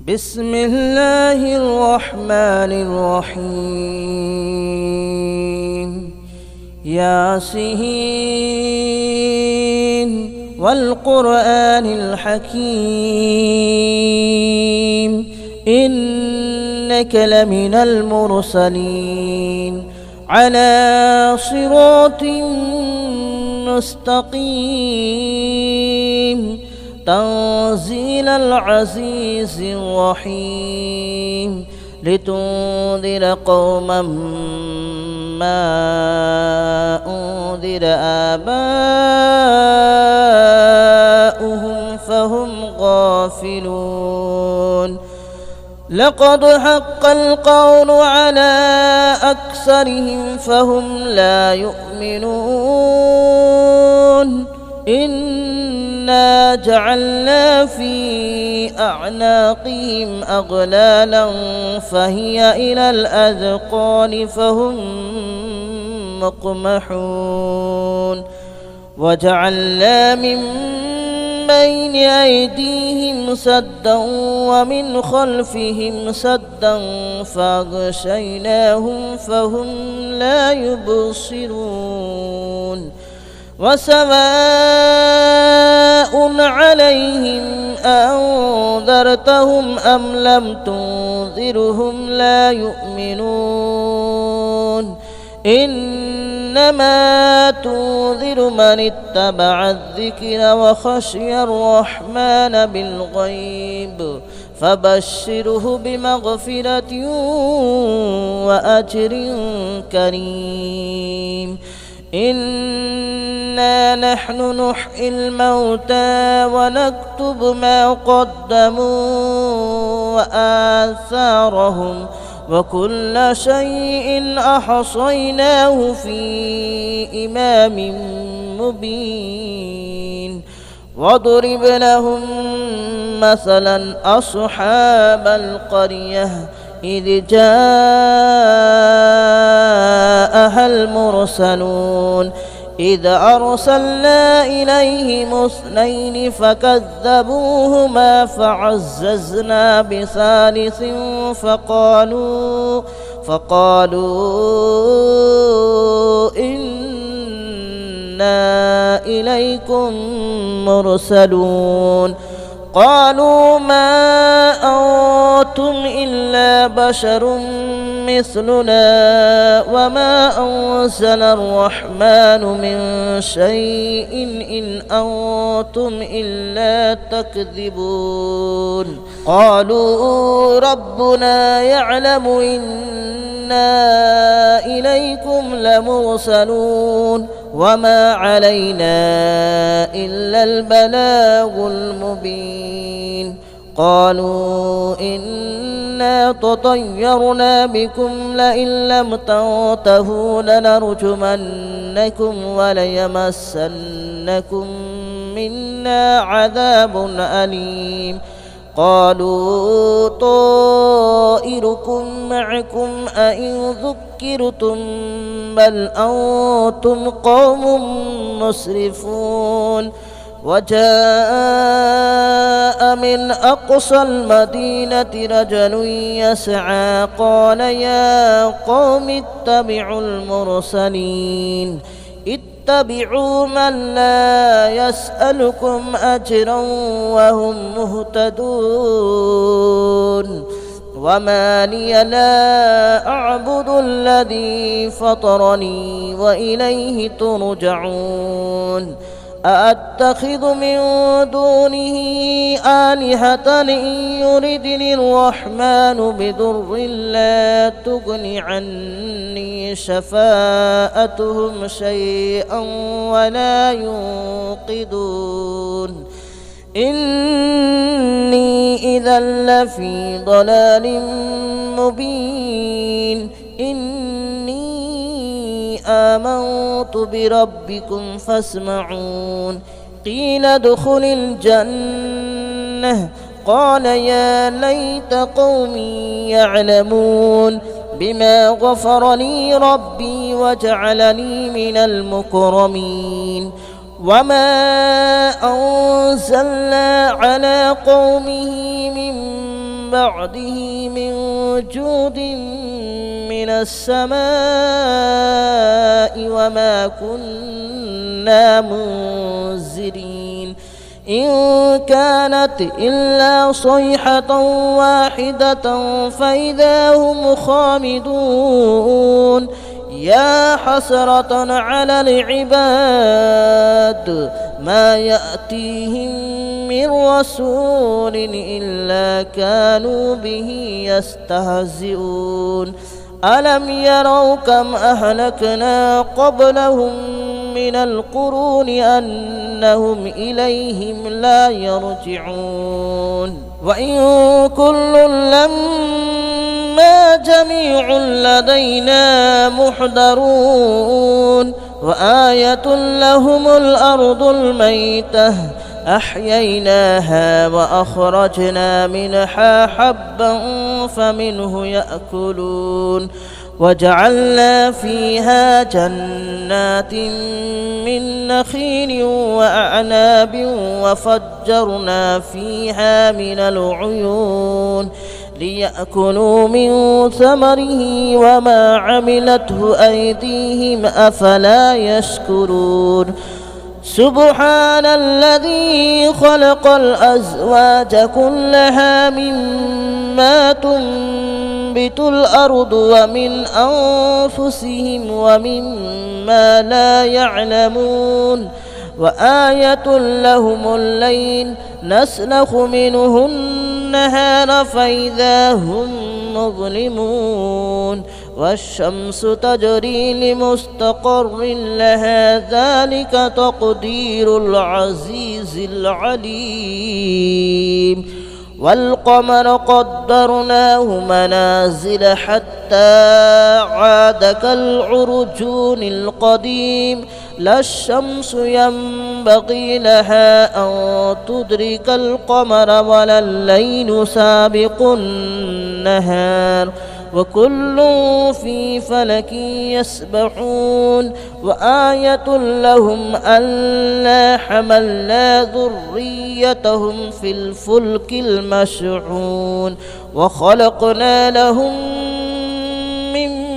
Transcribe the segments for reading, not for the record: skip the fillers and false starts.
بسم الله الرحمن الرحيم ياسين والقرآن الحكيم إنك لمن المرسلين على صراط مستقيم تنزيل العزيز الرحيم لتنذر قوما ما أنذر آباؤهم فهم غافلون لقد حق القول على أكثرهم فهم لا يؤمنون إنا جعلنا في أعناقهم أغلالا فهي إلى الأذقان فهم مقمحون وجعلنا من بين أيديهم سدا ومن خلفهم سدا فأغشيناهم فهم لا يبصرون وسواء عليهم أنذرتهم أم لم تنذرهم لا يؤمنون إنما تنذر من اتبع الذكر وخشي الرحمن بالغيب فبشره بمغفرة وأجر كريم إنا نحن نحيي الموتى ونكتب ما قدموا وآثارهم وكل شيء أحصيناه في إمام مبين واضرب لهم مثلا أصحاب القرية إذ جاءها المرسلون إذ أرسلنا إليهم اثنين فكذبوهما فعززنا بثالث فقالوا إنا إليكم مرسلون قالوا ما أنتم إلا بشر مثلنا وما أنزل الرحمن من شيء إن أنتم إلا تكذبون قالوا ربنا يعلم إنا إليكم لمرسلون وما علينا إلا البلاغ المبين قالوا إنا تطيرنا بكم لئن لم تنتهوا لنرجمنكم وليمسنكم منا عذاب أليم قالوا طائركم معكم أئن ذكرتم بل أنتم قوم مسرفون وجاء من أقصى المدينة رجل يسعى قال يا قوم اتبعوا المرسلين اتبعوا من لا يسألكم أجرا وهم مهتدون وما لي لا أعبد الذي فطرني وإليه ترجعون أأتخذ من دونه آلهة إن يردني الرحمن بضر لا تغن عني شفاءتهم شيئا ولا ينقذون إني إذا لفي ضلال مبين آمنت بربكم فاسمعون قيل ادخل الجنة قال يا ليت قومي يعلمون بما غفر لي ربي وجعلني من المكرمين وما أنزلنا على قومه من بعده من جود من السماء وما كنا منزلين إن كانت إلا صيحة واحدة فإذا هم خامدون يا حسرة على العباد ما يأتيهم من رسول إلا كانوا به يستهزئون ألم يروا كم أهلكنا قبلهم من القرون أنهم إليهم لا يرجعون وإن كل لما جميع لدينا محضرون وآية لهم الأرض الميتة أحييناها وأخرجنا منها حبا فمنه يأكلون وجعلنا فيها جنات من نخيل وأعناب وفجرنا فيها من العيون ليأكلوا من ثمره وما عملته أيديهم أفلا يشكرون سبحان الذي خلق الأزواج كلها مما تنبت الأرض ومن أنفسهم ومما لا يعلمون وآية لهم الليل نسلخ منه النهار فإذا هم مظلمون والشمس تجري لمستقر لها ذلك تقدير العزيز العليم والقمر قدرناه منازل حتى عاد كالعرجون القديم لا الشمس ينبغي لها أن تدرك القمر ولا الليل سابق النهار وكل في فلك يسبحون وآية لهم ألا حملنا ذريتهم في الفلك المشحون وخلقنا لهم من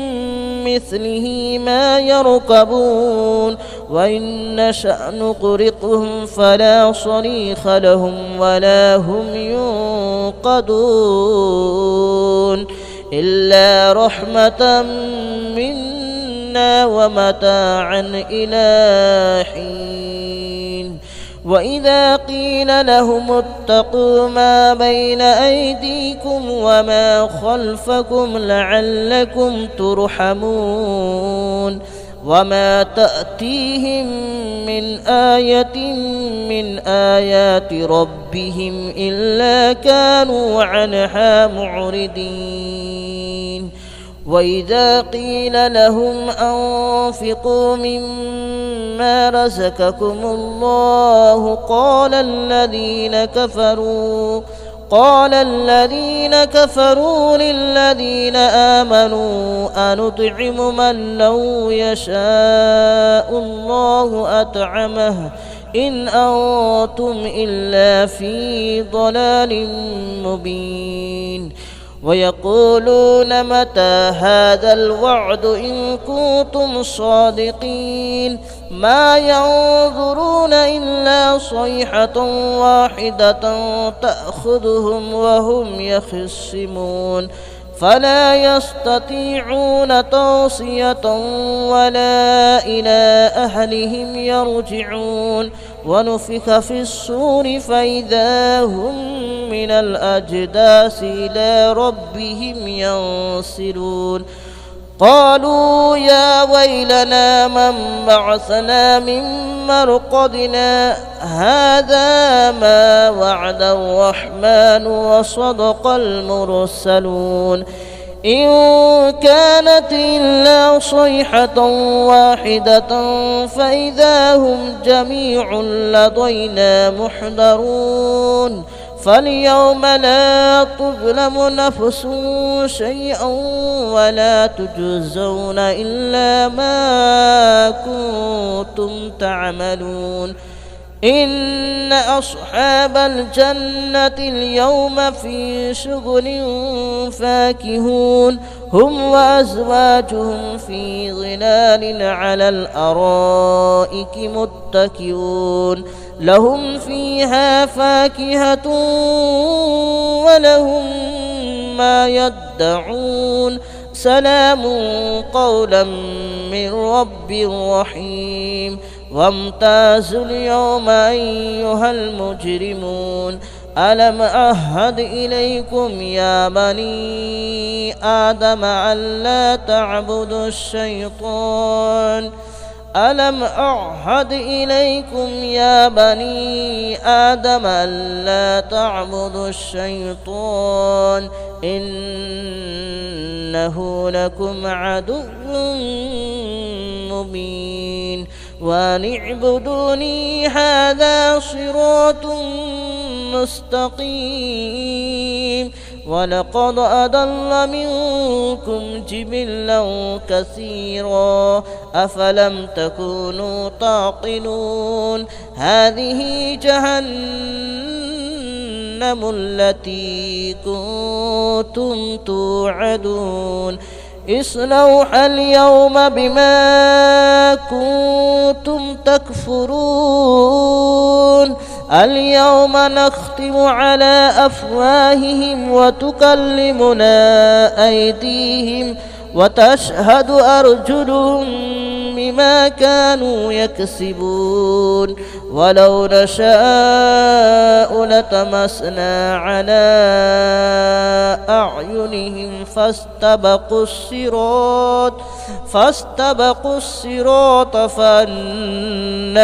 مثله ما يركبون وإن نشأ نغرقهم فلا صريخ لهم ولا هم ينقذون إلا رحمة منا ومتاعا إلى حين وإذا قيل لهم اتقوا ما بين أيديكم وما خلفكم لعلكم ترحمون وما تأتيهم من آية من آيات ربهم إلا كانوا عنها معرضين وإذا قيل لهم أنفقوا مما رزقكم الله قال الذين كفروا للذين آمنوا أنطعم من لو يشاء الله أطعمه إن أنتم إلا في ضلال مبين ويقولون متى هذا الوعد إن كنتم صادقين ما ينظرون إلا صيحة واحدة تأخذهم وهم يخصمون فلا يستطيعون توصية ولا إلى أهلهم يرجعون ونفخ في الصور فإذا هم من الأجداث إلى ربهم ينسلون قالوا يا ويلنا من بعثنا من مرقدنا هذا ما وعد الرحمن وصدق المرسلون إن كانت إلا صيحة واحدة فإذا هم جميع لدينا محضرون فاليوم لا تظلم نفس شيئا ولا تجزون إلا ما كنتم تعملون إن أصحاب الجنة اليوم في شغل فاكهون هم وأزواجهم في ظلال على الأرائك متكئون لهم فيها فاكهة ولهم ما يدعون سلام قولا من رب رحيم وامتازوا اليوم أيها المجرمون ألم أعهد إليكم يا بني آدم ألا تعبدوا الشيطان ألم أعهد إليكم يا بني آدم ألا تعبدوا الشيطان إنه لكم عدو مبين وأن اعبدوني هذا صراط مستقيم ولقد أضل منكم جبلا كثيرا أفلم تكونوا تعقلون هذه جهنم التي كنتم توعدون اصلوها اليوم بما كنتم تكفرون اليوم نختم على أفواههم وتكلمنا أيديهم وتشهد أرجلهم بما كانوا يكسبون ولو نشاء لطمسنا على أعينهم فاستبقوا الصراط فأنى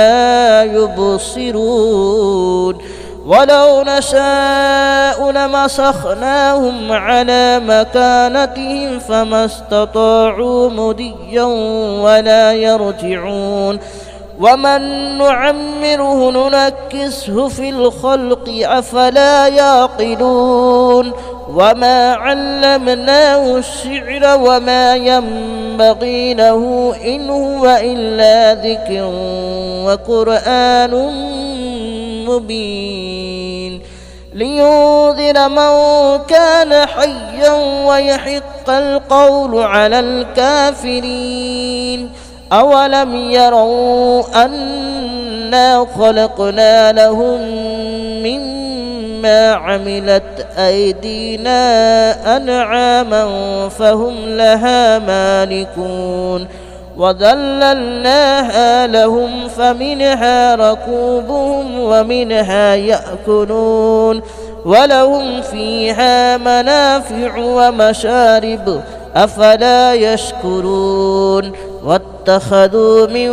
يبصرون ولو نشاء لمسخناهم على مكانتهم فما استطاعوا مضيا ولا يرجعون ومن نعمره ننكسه في الخلق أفلا يعقلون وما علمناه الشعر وما ينبغي له إن هو إلا ذكر وقرآن مبين لينذر من كان حيا ويحق القول على الكافرين أولم يروا أنا خلقنا لهم مما عملت أيدينا أنعاما فهم لها مالكون وذللناها لهم فمنها ركوبهم ومنها يأكلون ولهم فيها منافع ومشارب أفلا يشكرون واتخذوا من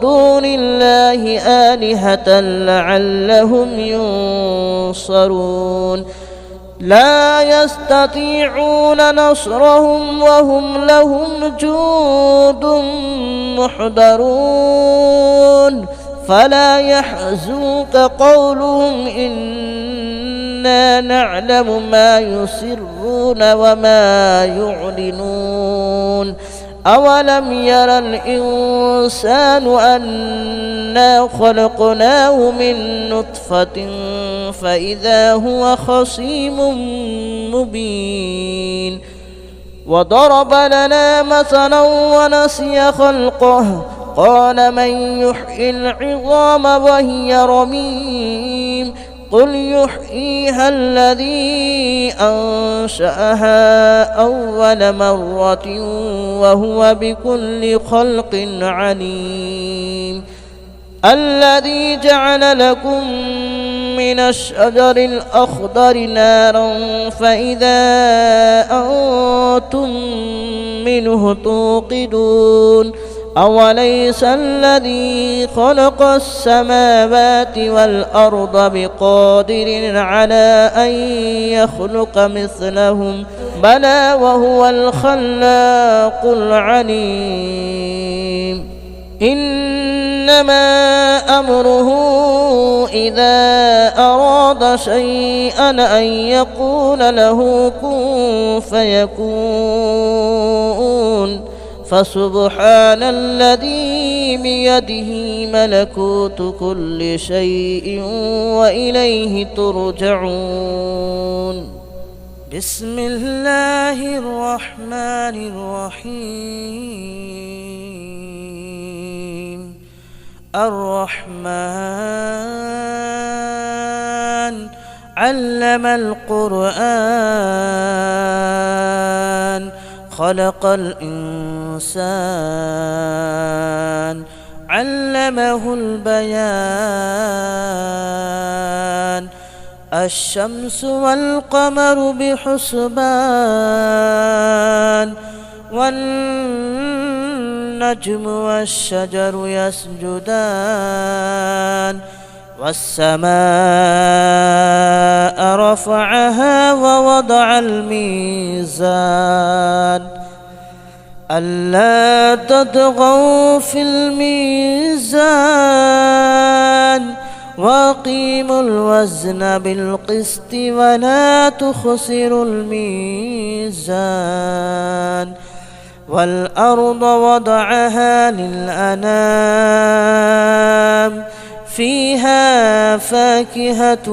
دون الله آلهة لعلهم ينصرون لا يستطيعون نصرهم وهم لهم جند محضرون فلا يحزنك قولهم إنا نعلم ما يسرون وما يعلنون أولم ير الإنسان أنا خلقناه من نطفة فإذا هو خصيم مبين وضرب لنا مثلا ونسي خلقه قال من يحيي العظام وهي رميم قل يحييها الذي أنشأها أول مرة وهو بكل خلق عليم الذي جعل لكم من الشجر الأخضر نارا فإذا أنتم منه توقدون أوليس الذي خلق السماوات والأرض بقادر على أن يخلق مثلهم بلى وهو الخلاق العليم إنما أمره إذا أراد شيئا أن يقول له كن فيكون فسبحان الذي بيده ملكوت كل شيء وإليه ترجعون. بسم الله الرحمن الرحيم. الرحمن علم القرآن خلق الإنسان علمه البيان. الشمس والقمر بحسبان والنجم والشجر يسجدان. والسماء رفعها ووضع الميزان ألا تطغوا في الميزان وأقيموا الوزن بالقسط ولا تخسروا الميزان. والأرض وضعها للأنام فيها فاكهة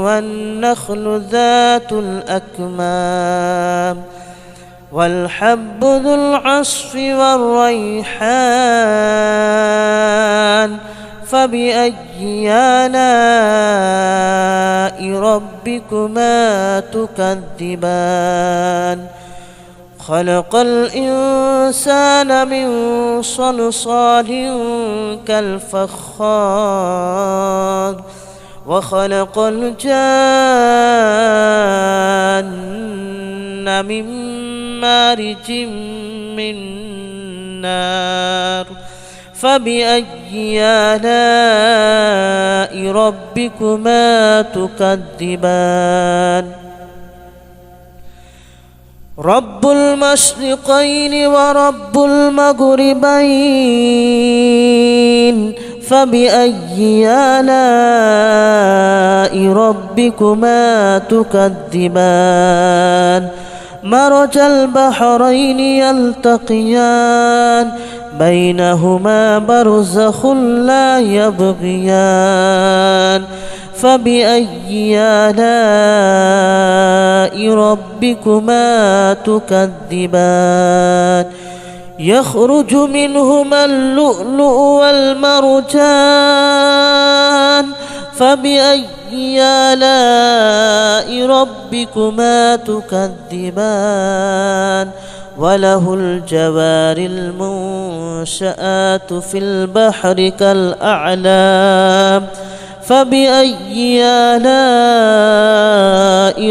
والنخل ذات الأكمام والحب ذو العصف والريحان. فبأي آلاء ربكما تكذبان. خلق الإنسان من صلصال كالفخار وخلق الجان من مارج من نار. فبأي آلاء ربكما تكذبان. رب المشرقين ورب المغربين. فبأي آلاء ربكما تكذبان. مرج البحرين يلتقيان بينهما برزخ لا يبغيان. فبأي آلاء ربكما تكذبان. يخرج منهما اللؤلؤ والمرجان. فبأي آلاء ربكما تكذبان. وله الجوار المنشآت في البحر كالأعلام. فبأي آلاء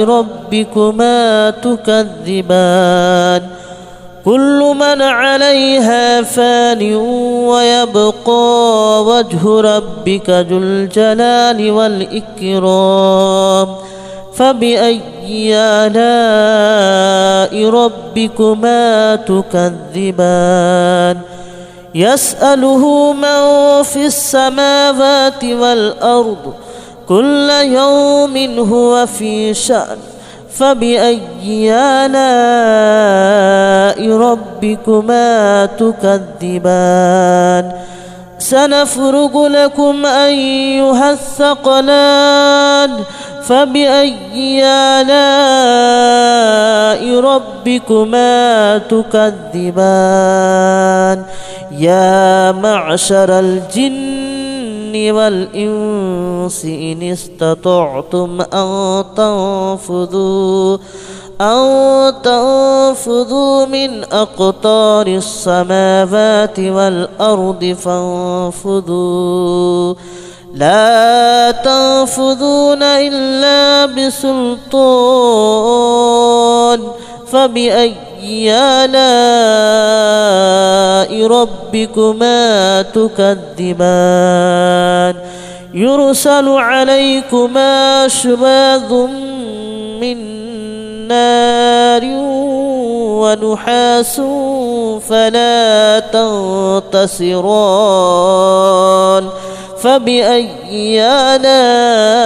ربكما تكذبان. كل من عليها فان ويبقى وجه ربك ذو الجلال والإكرام. فبأي آلاء ربكما تكذبان. يسأله من في السماوات والأرض كل يوم هو في شأن. فبأي آلاء ربكما تكذبان. سنفرغ لكم أيها الثقلان. فبأي آلاء ربكما تكذبان. يا معشر الجن والإنس إن استطعتم أن تنفذوا من أقطار السماوات والأرض فانفذوا لا تنفذون إلا بسلطان. فبأي آلاء ربكما تكذبان. يرسل عليكما شواظ من نار ونحاس فلا تنتصران. فبأي آلاء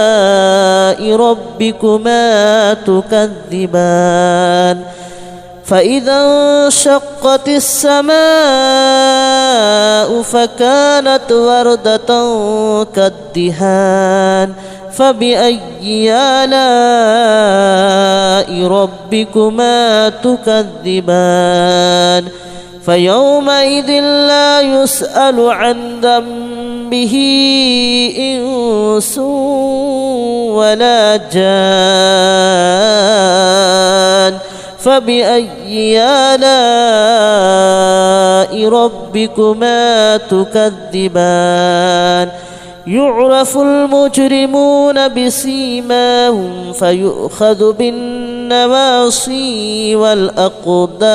ربكما تكذبان. فإذا انشقت السماء فكانت وردة كالدهان فبأي آلاء ربكما تكذبان فيومئذ لا يسأل عن ذنبه إنس ولا جان فبأي آلاء ربكما تكذبان يعرف المجرمون بسيماهم فيؤخذ بالنواصي والأقدام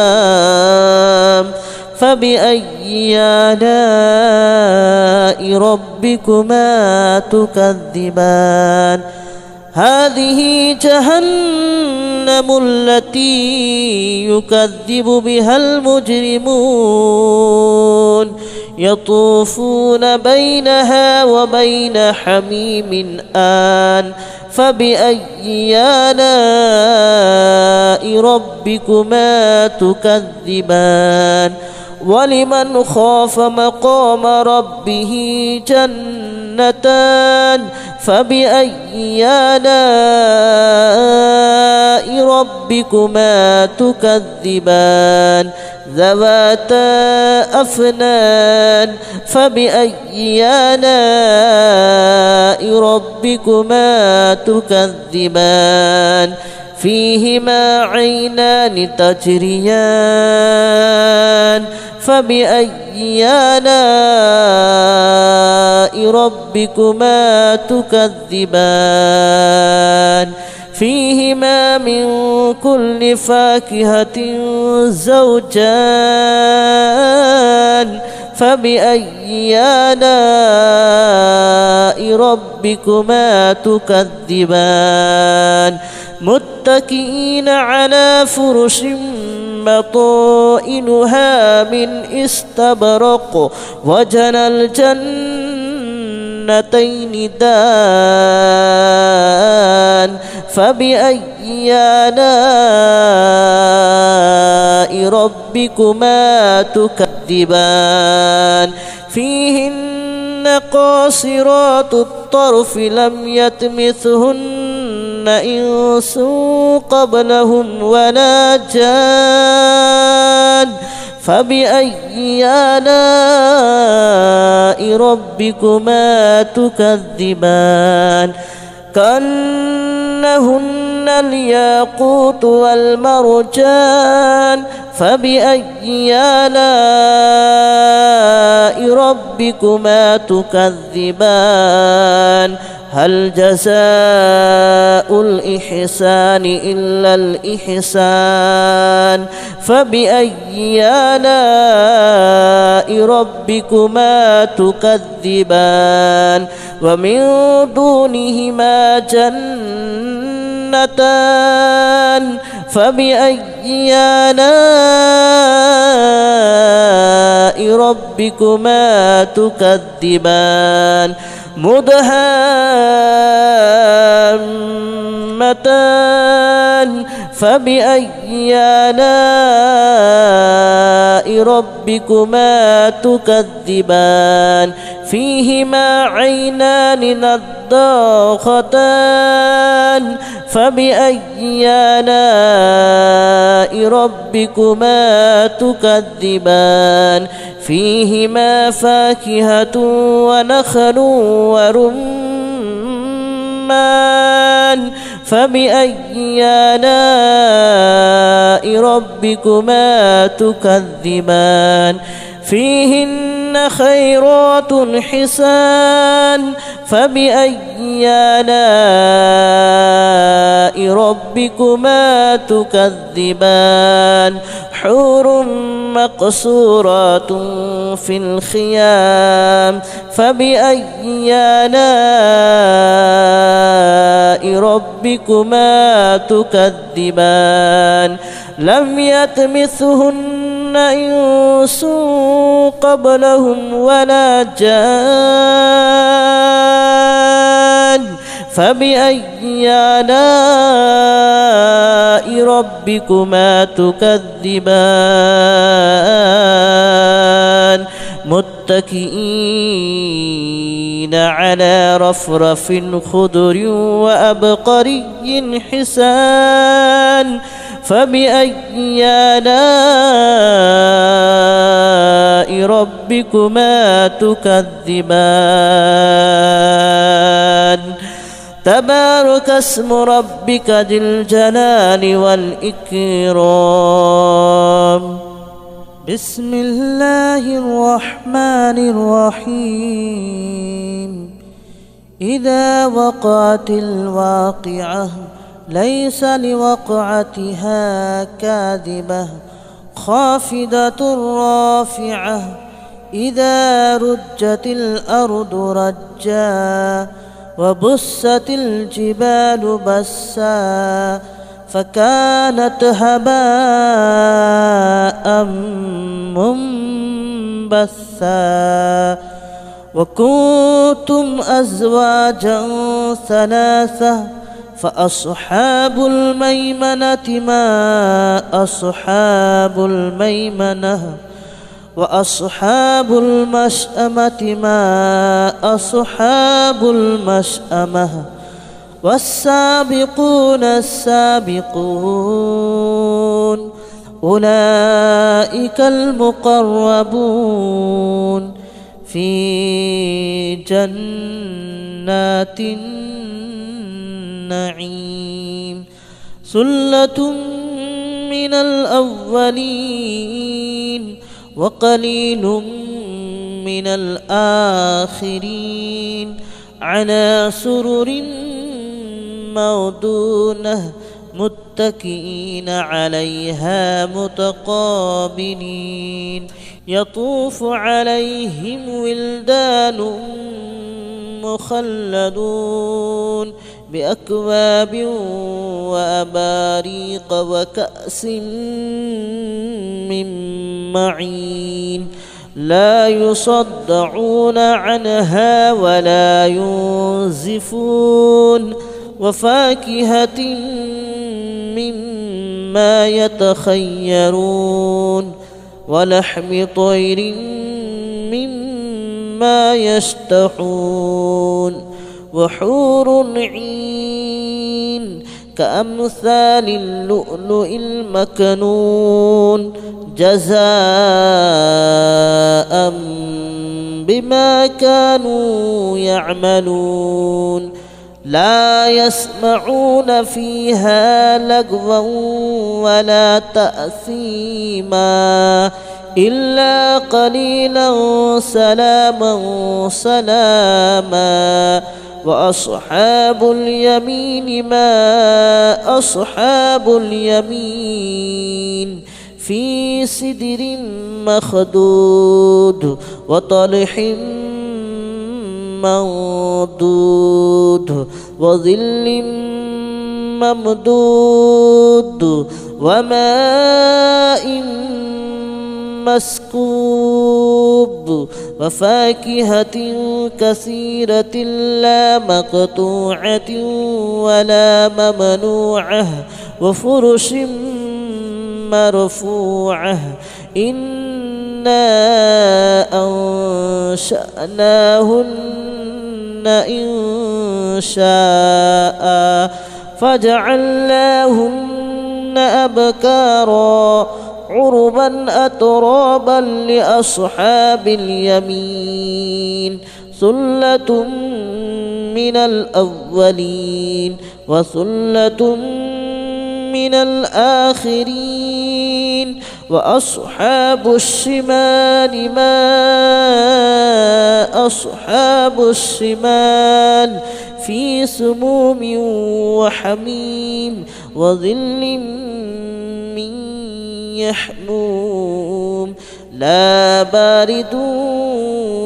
فبأي آلاء ربكما تكذبان هذه جهنم التي يكذب بها المجرمون يطوفون بينها وبين حميم آن فبأي آلاء ربكما تكذبان ولمن خاف مقام ربه جنتان فبأي آلاء ربكما تكذبان ذواتا أفنان فبأي آلاء ربكما تكذبان فيهما عينان تجريان فبأي آلاء ربكما تكذبان فيهما من كل فاكهة زوجان فبأي آلاء ربكما تكذبان متكئين على فرش بطائنها من استبرق وجنى الجنتين دان فبأي آلاء ربكما تكذبان فيهن قاصرات الطرف لم يطمثهن إنس قبلهم ولا جان فبأي آلاء ربكما تكذبان كأنهن الياقوت والمرجان فبأي آلاء ربكما تكذبان هل جزاء الإحسان إلا الإحسان فبأي آلاء ربكما تكذبان ومن دونهما جنتان فبأي آلاء ربكما تكذبان مدهامتان فبأي آلاء ربكما تكذبان فيهما عينان نضاختان فبأي آلاء ربكما تكذبان فيهما فاكهة ونخل ورمان فبأي آلاء ربكما تكذبان فيهن خيرات حسان فبأي آلاء ربكما تكذبان حور مقصورات في الخيام فبأي آلاء ربكما تكذبان لم يطمثهن إنس قبلهم ولا جان فبأي آلاء ربكما تكذبان متكئين على رفرف خضر وأبقري حسان فبأي آلاء ربكما تكذبان تبارك اسم ربك ذي الجلال والإكرام بسم الله الرحمن الرحيم إذا وقعت الواقعة ليس لوقعتها كاذبة خافضة رافعة إذا رجت الأرض رجا وبست الجبال بسا فكانت هباء منبثا وكنتم أزواجا ثلاثة فأصحاب الميمنة ما أصحاب الميمنة وأصحاب المشأمة ما أصحاب المشأمة والسابقون السابقون أولئك المقربون في جنات النعيم ثلة من الأولين وقليل من الآخرين على سرر موضونة متكئين عليها متقابلين يطوف عليهم ولدان مخلدون بأكواب وأباريق وكأس من معين لا يصدعون عنها ولا ينزفون وفاكهة مما يتخيرون ولحم طير مما يشتهون وحور عين كأمثال اللؤلؤ المكنون جزاء بما كانوا يعملون لا يسمعون فيها لغوا ولا تأثيما إلا قليلا سلاما سلاما وأصحاب اليمين ما أصحاب اليمين في سدر مخدود وطلح منضود وظل ممدود وماء مسكوب وفاكهة كثيرة لا مقطوعة ولا ممنوعة وفرش مرفوعة إنا أنشأناهن إنشاء فجعلناهن أبكارا عربا أترابا لأصحاب اليمين ثلة من الأولين وثلة من الآخرين وأصحاب الشمال ما أصحاب الشمال في سموم وحميم وظل من يحموم لا بارد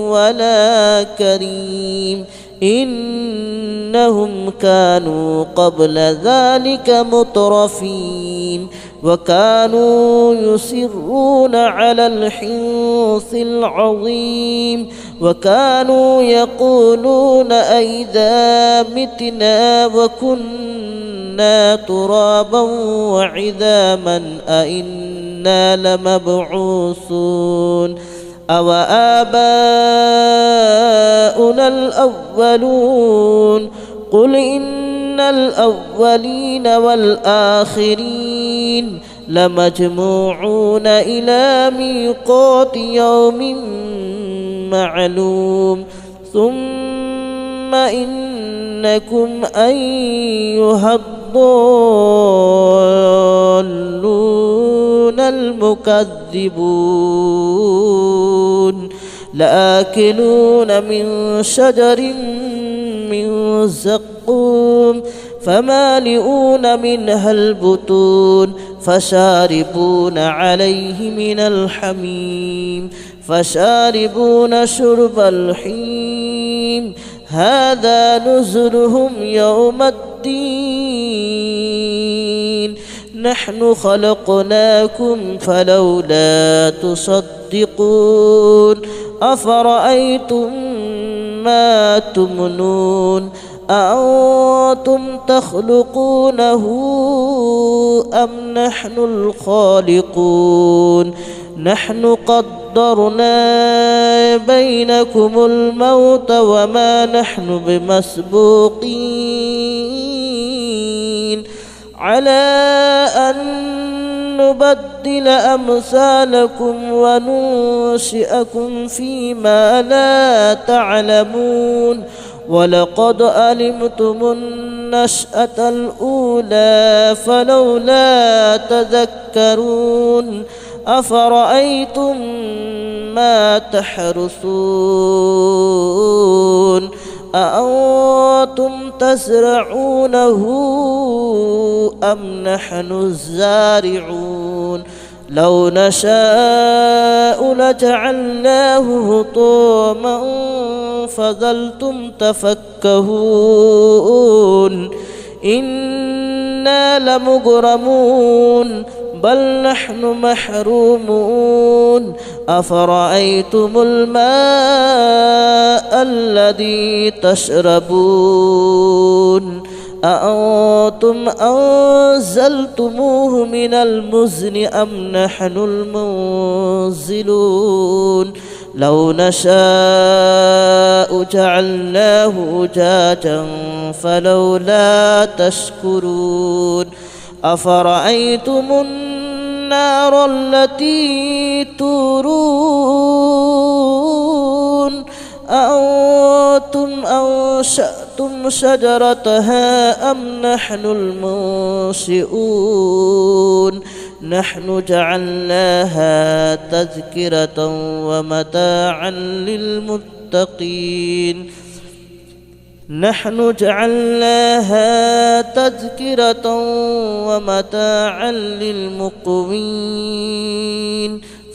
ولا كريم إنهم كانوا قبل ذلك مترفين وكانوا يصرون على الحنث العظيم وكانوا يقولون أئذا متنا وكنا كنا ترابا وعظاما أئنا لمبعوثون أو آباؤنا الأولون قل إن الأولين والآخرين لمجموعون إلى ميقات يوم معلوم ثم إنكم أيها الضالون المكذبون لآكلون من شجر من زقوم فمالئون منها البطون فشاربون عليه من الحميم فشاربون شرب الحميم هذا نزلهم يوم الدين نحن خلقناكم فلولا تصدقون أفرأيتم ما تمنون أأنتم تخلقونه أم نحن الخالقون نحن قدرنا بينكم الموت وما نحن بمسبوقين على أن نبدل أمثالكم وننشئكم فيما لا تعلمون ولقد علمتم النشأة الأولى فلولا تذكرون أفرأيتم ما تحرثون أأنتم تزرعونه أم نحن الزارعون لو نشاء لجعلناه هطاما فظلتم تفكهون إنا لمغرمون بل نحن محرومون أفرأيتم الماء الذي تشربون أأنتم أنزلتموه من المزن أم نحن المنزلون لو نشاء جعلناه أجاجا فلولا تشكرون أفرأيتم النار التي تورون أأنتم أنشأتم شجرتها أم نحن المنشئون نحن جعلناها تذكرة ومتاعا للمتقين نحن جعلناها تذكرة ومتاعا للمقوين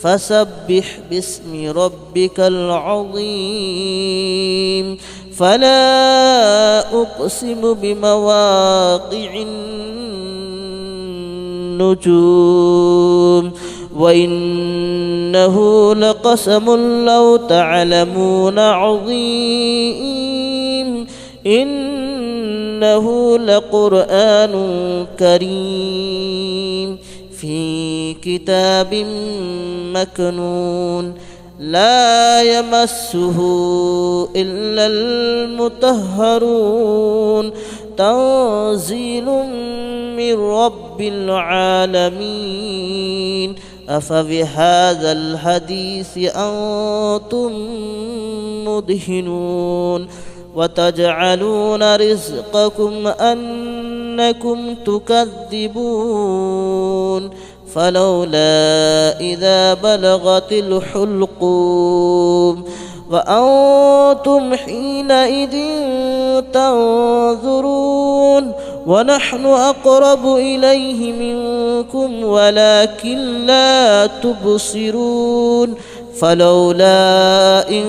فسبح باسم ربك العظيم فلا أقسم بمواقع النجوم وإنه لقسم لو تعلمون عظيم إنه لقرآن كريم في كتاب مكنون لا يمسه إلا المطهرون تنزيل من رب العالمين أفبهذا الحديث أنتم مدهنون وتجعلون رزقكم أنكم تكذبون فلولا إذا بلغت الحلقوم وأنتم حينئذ تنظرون ونحن أقرب إليه منكم ولكن لا تبصرون فلولا إن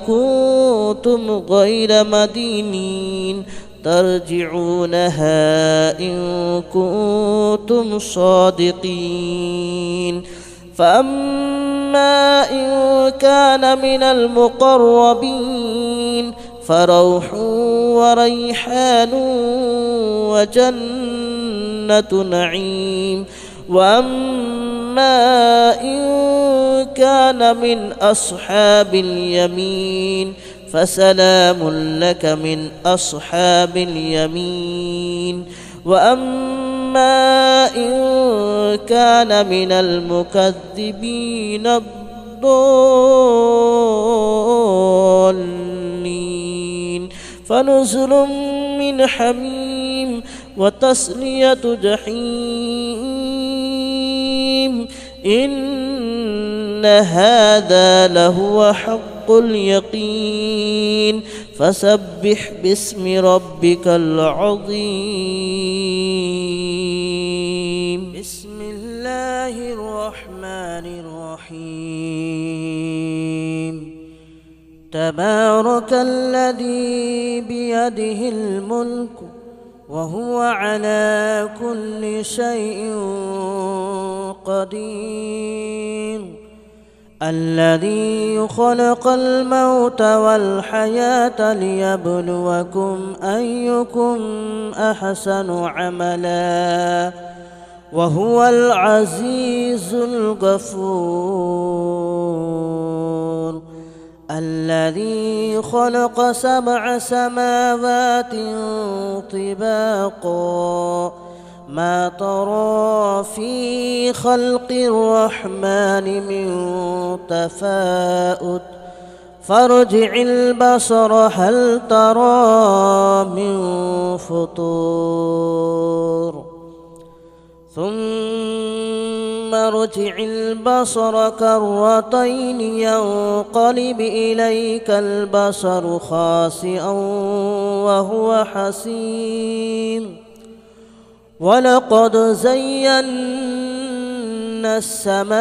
كنتم غير مدينين ترجعونها إن كنتم صادقين فأما إن كان من المقربين فروح وريحان وجنة جنة نعيم وأما إن كان من أصحاب اليمين فسلام لك من أصحاب اليمين وأما إن كان من المكذبين الضالين فنزل من حميم وتصلية جحيم إن هذا لهو حق اليقين فسبح باسم ربك العظيم بسم الله الرحمن الرحيم تبارك الذي بيده الملك وهو على كل شيء قدير الذي خلق الموت والحياة ليبلوكم أيكم أحسن عملا وهو العزيز الغفور الذي خلق 7 سماوات طباقا ما ترى في خلق الرحمن من تفاؤت فارجع البصر هل ترى من فطور ثم ارجع البصر كرتين ينقلب إليك البصر خاسئا وهو حسير ولقد زينا السماء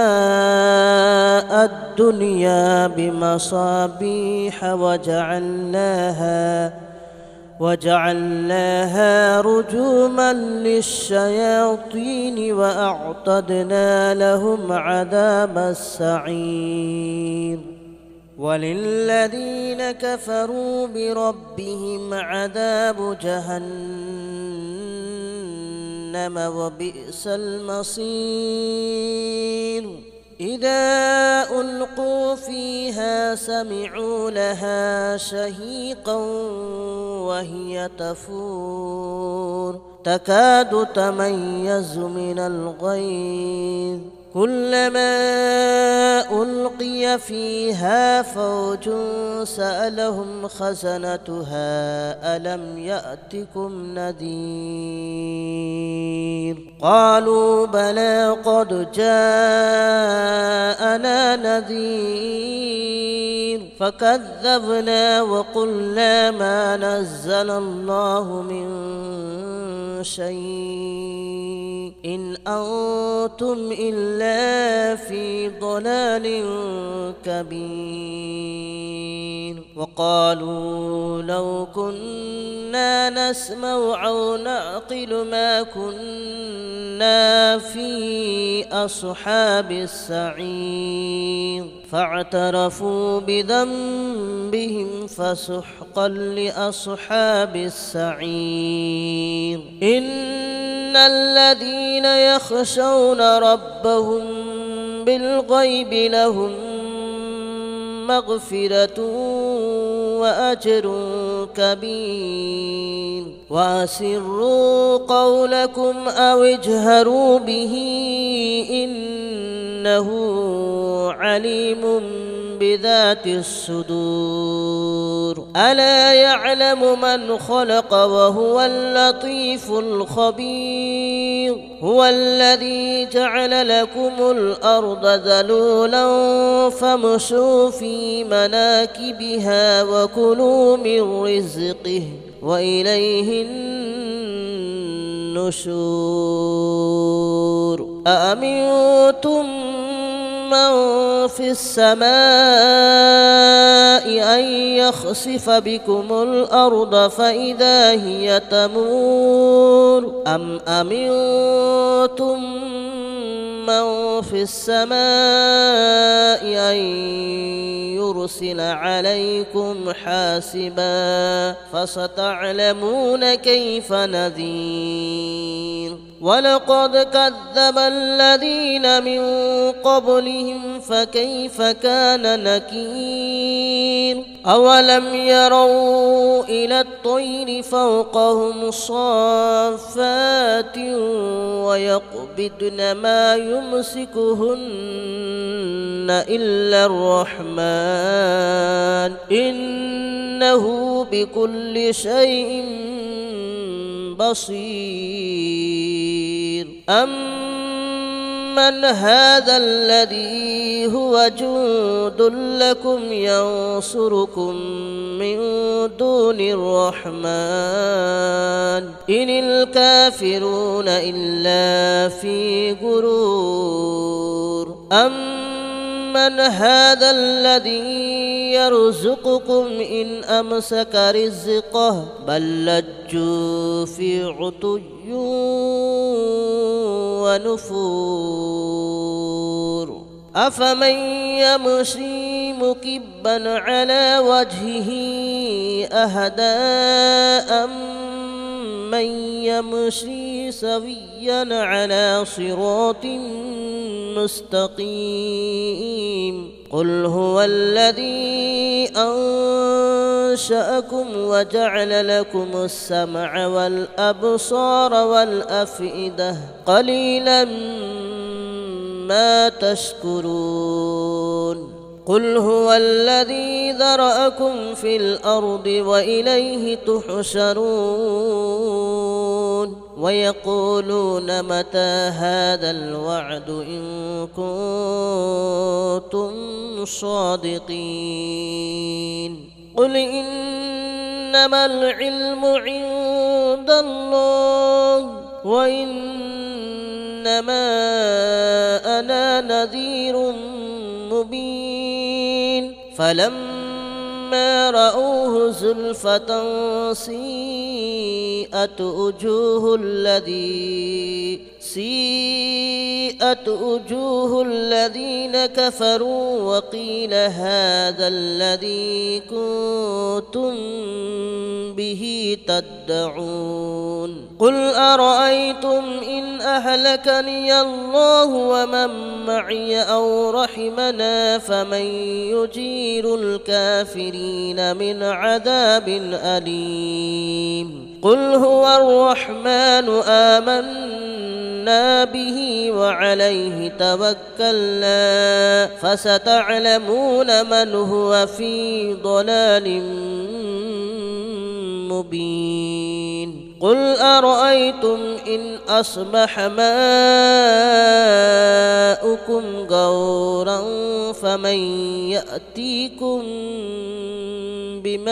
الدنيا بمصابيح وجعلناها رجوما للشياطين وأعتدنا لهم عذاب السعير وللذين كفروا بربهم عذاب جهنم وبئس المصير إذا ألقوا فيها سمعوا لها شهيقا وهي تفور تكاد تميز من الغيظ كلما ألقي فيها فوج سألهم خزنتها ألم يأتكم نذير قالوا بلى قد جاءنا نذير فكذبنا وقلنا ما نزل الله من شيء إن أنتم إلا في ضلال كبير وقالوا لو كنا نسمع أو نعقل ما كنا في أصحاب السعير فاعترفوا بذنبهم فسحقا لأصحاب السعير إن الذين يخشون ربهم بالغيب لهم مغفرة وأجر كبير وأسروا قولكم أو اجهروا به إنه عليم بذات الصدور ألا يعلم من خلق وهو اللطيف الخبير هو الذي جعل لكم الأرض ذلولا فامشوا في مناكبها وكلوا من رزقه وإليه النشور أأمنتم من في السماء أن يخسف بكم الأرض فإذا هي تمور أم أمنتم من في السماء أن يرسل عليكم حاسبا فستعلمون كيف نذير ولقد كذب الذين من قبلهم فكيف كان نكير أولم يروا إلى الطير فوقهم صافات ويقبضن ما يمسكهن إلا الرحمن إنه بكل شيء بصير أمن هذا الذي هو جند لكم ينصركم من دون الرحمن إن الكافرون إلا في غرور أمن هذا الذي يرزقكم إن أمسك رزقه بل لجوا في عتو ونفور أفمن يمشي مكبا على وجهه أهدى أمن يمشي سويا على صراط مستقيم قل هو الذي أنشأكم وجعل لكم السمع والأبصار والأفئدة قليلا ما تشكرون قل هو الذي ذرأكم في الأرض وإليه تحشرون ويقولون متى هذا الوعد إن كنتم صادقين قل إنما العلم عند الله وإنما أنا نذير مبين فلما رأوه زلفة سيئت وجوه الذين كفروا وقيل هذا الذي كنتم به تدعون قل أرأيتم إن أهلكني الله ومن معي أو رحمنا فمن يجير الكافرين من عذاب أليم قل هو الرحمن آمنا به وعليه توكلنا فستعلمون من هو في ضلال مبين قل أرأيتم إن أصبح ماؤكم غورا فمن يأتيكم بماء